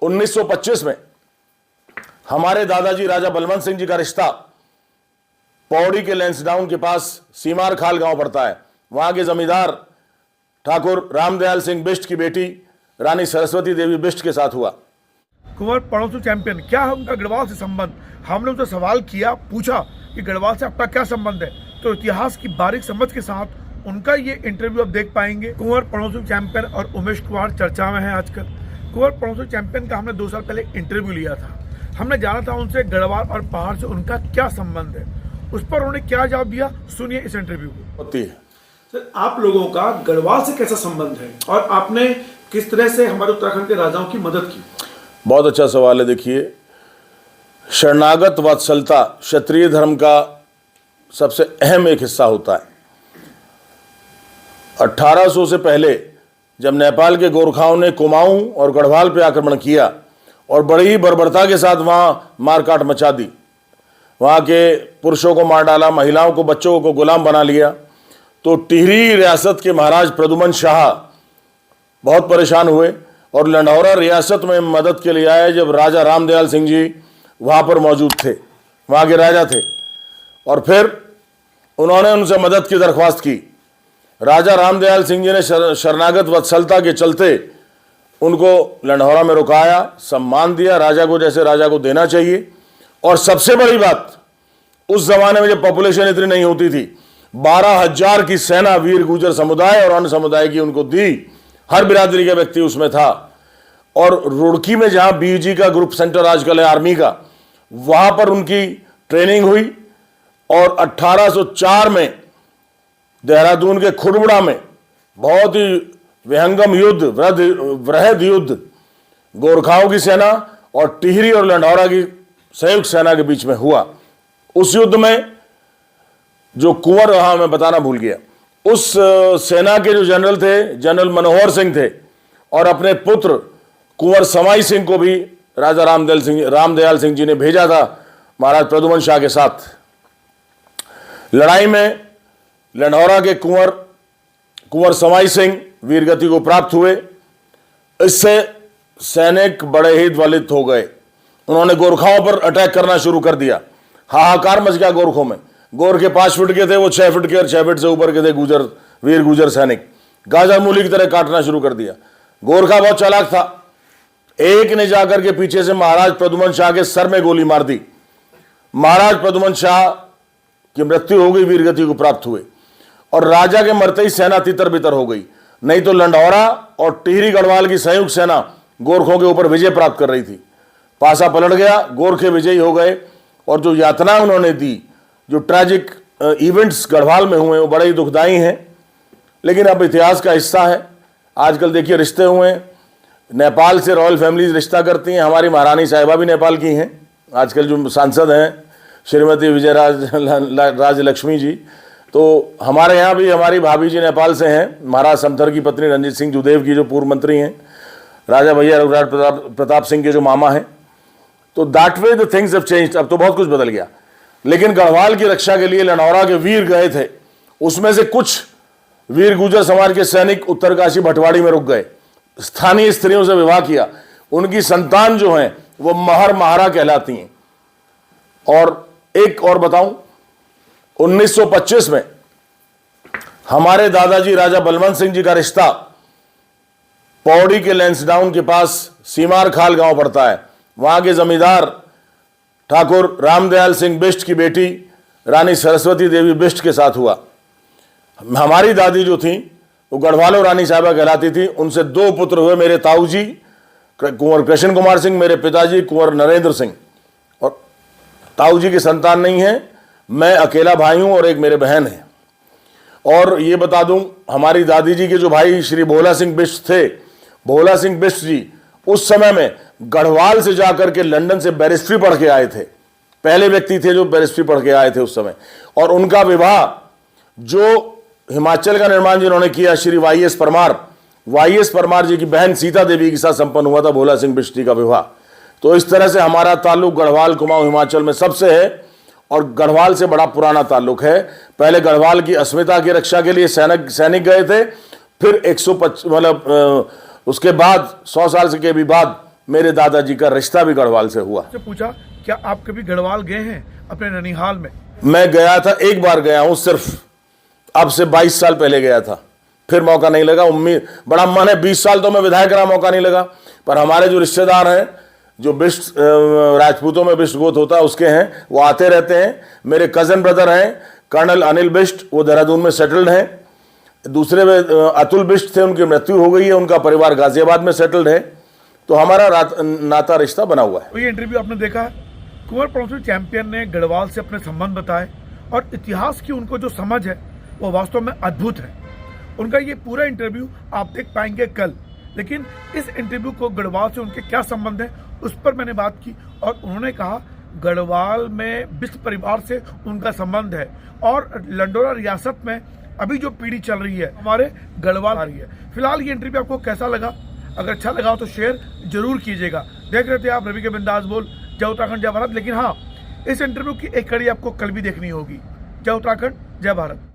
1925 में हमारे दादाजी राजा बलवंत सिंह जी का रिश्ता पौड़ी के लैंसडाउन के पास सीमार खाल गांव पड़ता है। वहां के जमींदार ठाकुर रामदयाल सिंह बिष्ट की बेटी रानी सरस्वती देवी बिष्ट के साथ हुआ। कुंवर पड़ोसी चैंपियन, क्या है उनका गढ़वाल से संबंध? हमने उनसे सवाल किया, पूछा कि गढ़वाल से आपका क्या संबंध है, तो इतिहास की बारीक समझ के साथ उनका ये इंटरव्यू आप देख पाएंगे। कुंवर पड़ोसी चैंपियन और उमेश कुमार चर्चा में है आजकल। कुंवर पड़ोसी चैंपियन का हमने 2 साल पहले इंटरव्यू लिया था। हमने जाना था उनसे गढ़वाल और पहाड़ से उनका क्या संबंध है, उस पर उन्होंने क्या जवाब दिया, सुनिए इस इंटरव्यू को। सर, आप लोगों का गढ़वाल से कैसा संबंध है और आपने किस तरह से हमारे उत्तराखंड के राजाओं की मदद की? बहुत अच्छा सवाल है। देखिए, शरणागत वात्सलता क्षत्रिय धर्म का सबसे अहम एक हिस्सा होता है। 1800 से पहले जब नेपाल के गोरखाओं ने कुमाऊं और गढ़वाल पर आक्रमण किया और बड़ी ही बर्बरता के साथ वहां मारकाट मचा दी, वहां के पुरुषों को मार डाला, महिलाओं को, बच्चों को गुलाम बना लिया, तो टिहरी रियासत के महाराज प्रदुमन शाह बहुत परेशान हुए और लंढौरा रियासत में मदद के लिए आए। जब राजा रामदयाल सिंह जी वहाँ पर मौजूद थे, वहाँ के राजा थे, और फिर उन्होंने उनसे मदद की दरख्वास्त की। राजा रामदयाल सिंह जी ने शरणागत वत्सलता के चलते उनको लंढौरा में रुकाया, सम्मान दिया राजा को जैसे राजा को देना चाहिए। और सबसे बड़ी बात, उस जमाने में जब पॉपुलेशन इतनी नहीं होती थी, 12,000 की सेना वीर गुर्जर समुदाय और अन्य समुदाय की उनको दी। हर बिरादरी का व्यक्ति उसमें था। और रुड़की में जहां बीजी का ग्रुप सेंटर आजकल है आर्मी का, वहां पर उनकी ट्रेनिंग हुई। और 1804 में देहरादून के खुड़बुड़ा में बहुत ही विहंगम युद्ध, वृहद युद्ध गोरखाओं की सेना और टिहरी और लंढौरा की संयुक्त सेना के बीच में हुआ। उस युद्ध में जो कुंवर, हाँ मैं बताना भूल गया, उस सेना के जो जनरल थे, जनरल मनोहर सिंह थे, और अपने पुत्र कुंवर समाई सिंह को भी राजा रामदयाल सिंह जी ने भेजा था महाराज प्रदुमन शाह के साथ। लड़ाई में लंढौरा के कुंवर समाई सिंह वीरगति को प्राप्त हुए। इससे सैनिक बड़े ही ज्वलित हो गए। उन्होंने गोरखाओं पर अटैक करना शुरू कर दिया। हाहाकार मच गया गोरखों में। गोरखे 5 फुट के थे, वो 6 फुट के और 6 फुट से ऊपर के थे वीर गुर्जर सैनिक। गाजर मूली की तरह काटना शुरू कर दिया। गोरखा बहुत चालाक था। एक ने जाकर के पीछे से महाराज प्रदुमन शाह के सर में गोली मार दी। महाराज प्रदुमन शाह की मृत्यु हो गई, वीरगति को प्राप्त हुए। और राजा के मरते ही सेना तितर बितर हो गई। नहीं तो लंढौरा और टिहरी गढ़वाल की संयुक्त सेना गोरखों के ऊपर विजय प्राप्त कर रही थी। पासा पलट गया, गोरखे विजयी हो गए। और जो यातना उन्होंने दी, जो ट्रैजिक इवेंट्स गढ़वाल में हुए, वो बड़े ही दुखदाई हैं, लेकिन अब इतिहास का हिस्सा है। आजकल देखिए रिश्ते हुए हैं, नेपाल से रॉयल फैमिलीज रिश्ता करती हैं। हमारी महारानी साहिबा भी नेपाल की हैं। आजकल जो सांसद हैं श्रीमती विजय राजलक्ष्मी जी, तो हमारे यहाँ भी हमारी भाभी जी नेपाल से हैं। महाराज समथर की पत्नी रंजीत सिंह जुदेव की जो पूर्व मंत्री हैं, राजा भैया रघुराज प्रताप सिंह के जो मामा हैं। तो that way the things have changed. अब तो बहुत कुछ बदल गया। लेकिन गढ़वाल की रक्षा के लिए लंढौरा के वीर गए थे। उसमें से कुछ वीर गुर्जर समाज के सैनिक उत्तरकाशी भटवाड़ी में रुक गए, स्थानीय स्त्रियों से विवाह किया। उनकी संतान जो हैं वो महर महारा कहलाती हैं। और एक और बताऊं, 1925 में हमारे दादाजी राजा बलवंत सिंह जी का रिश्ता पौड़ी के लैंसडाउन के पास सीमार खाल गांव पड़ता है। वहां के जमींदार ठाकुर रामदयाल सिंह बिष्ट की बेटी रानी सरस्वती देवी बिष्ट के साथ हुआ। हमारी दादी जो थी वो गढ़वालो रानी साहिबा कहलाती थी। उनसे 2 पुत्र हुए, मेरे ताऊ जी कुंवर कृष्ण कुमार सिंह, मेरे पिताजी कुंवर नरेंद्र सिंह। और ताऊ जी की संतान नहीं है, मैं अकेला भाई हूं और एक मेरे बहन है। और ये बता दूं, हमारी दादी जी के जो भाई श्री भोला सिंह बिष्ट थे, भोला सिंह बिष्ट जी उस समय में गढ़वाल से जाकर के लंदन से बैरिस्ट्री पढ़ के आए थे। पहले व्यक्ति थे जो बैरिस्ट्री पढ़ के आए थे उस समय। और उनका विवाह जो हिमाचल का निर्माण जिन्होंने किया, श्री वाईएस परमार जी की बहन सीता देवी के साथ संपन्न हुआ था भोला सिंह बिष्ट जी का विवाह। तो इस तरह से हमारा ताल्लुक गढ़वाल कुमाऊं हिमाचल में सबसे है और गढ़वाल से बड़ा पुराना ताल्लुक है। पहले गढ़वाल की अस्मिता की रक्षा के लिए सैनिक गए थे, फिर 125 मतलब उसके बाद 100 साल के भी बाद मेरे दादाजी का रिश्ता भी गढ़वाल से हुआ। से पूछा क्या आप कभी गढ़वाल गए हैं अपने ननिहाल में? मैं गया था, एक बार गया हूं सिर्फ, अब से 22 साल पहले गया था, फिर मौका नहीं लगा। उम्मीद बड़ा मन है, 20 साल तो मैं विधायक रहा, मौका नहीं लगा। पर हमारे जो रिश्तेदार हैं, जो बिष्ट राजपूतों में बिष्ट गोत होता है उसके हैं, वो आते रहते हैं। मेरे कजन ब्रदर हैं कर्नल अनिल बिष्ट, वो देहरादून में सेटल्ड हैं। दूसरे अतुल बिष्ट थे, उनकी मृत्यु हो गई है, उनका परिवार गाजियाबाद में सेटल्ड है। तो हमारा नाता रिश्ता बना हुआ है। तो ये इंटरव्यू आपने देखा है, कुंवर पड़ोसी चैंपियन ने गढ़वाल से अपने संबंध बताए और इतिहास की उनको जो समझ है वो वास्तव में अद्भुत है। उनका ये पूरा इंटरव्यू आप देख पाएंगे कल। लेकिन इस इंटरव्यू को गढ़वाल से उनके क्या संबंध है उस पर मैंने बात की और उन्होंने कहा गढ़वाल में बिष्ट परिवार से उनका संबंध है और लंडोरा रियासत में अभी जो पीढ़ी चल रही है हमारे गढ़वाल आ रही है। फिलहाल ये इंटरव्यू आपको कैसा लगा? अगर अच्छा लगा हो तो शेयर जरूर कीजिएगा। देख रहे थे आप रवि के बिंदास बोल, जय उत्तराखंड जय भारत। लेकिन हाँ, इस इंटरव्यू की एक कड़ी आपको कल भी देखनी होगी। जय उत्तराखंड जय भारत।